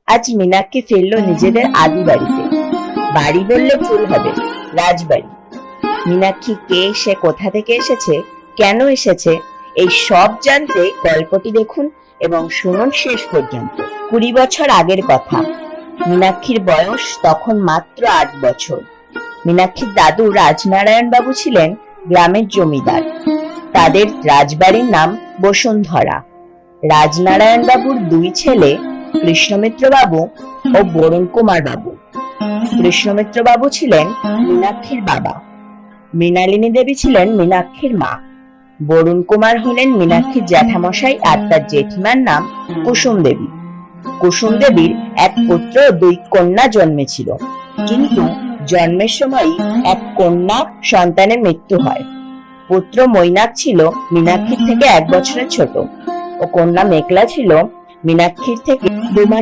আজ মীনাক্ষী ফিরল নিজেদের আদি বাড়িতে। বাড়ি বললে ভুল হবে, রাজবাড়ি। মীনাক্ষী কে, সে কোথা থেকে এসেছে, কেন এসেছে, এই সব জানতে গল্পটি দেখুন এবং শুনুন শেষ পর্যন্ত। 20 বছর আগের কথা। মীনাক্ষীর বয়স তখন মাত্র 8 বছর। মীনাক্ষীর দাদু রাজনারায়ণ বাবু ছিলেন গ্রামের জমিদার। তাদের রাজবাড়ির নাম বসুন্ধরা। রাজনারায়ণ বাবুর 2 ছেলে, কৃষ্ণমিত্র বাবু ও বরুণ কুমার বাবু। কৃষ্ণমিত্র বাবু ছিলেন মীনাক্ষীর বাবা, মৃণালিনী দেবী ছিলেন মীনাক্ষীর মা, বরুণ কুমার হলেন মীনাক্ষীর জ্যাঠামশাই আর তার জেঠিমার নাম কুসুম দেবী। কুসুম দেবীর এক পুত্র ও 2 কন্যা জন্মেছিল, কিন্তু জন্মের সময় এক কন্যা সন্তানের মৃত্যু হয়। পুত্র মৈনাক ছিল মীনাক্ষীর থেকে 1 বছরের ছোট ও কন্যা মেঘলা ছিল মীনাক্ষীর থেকে 2 মাস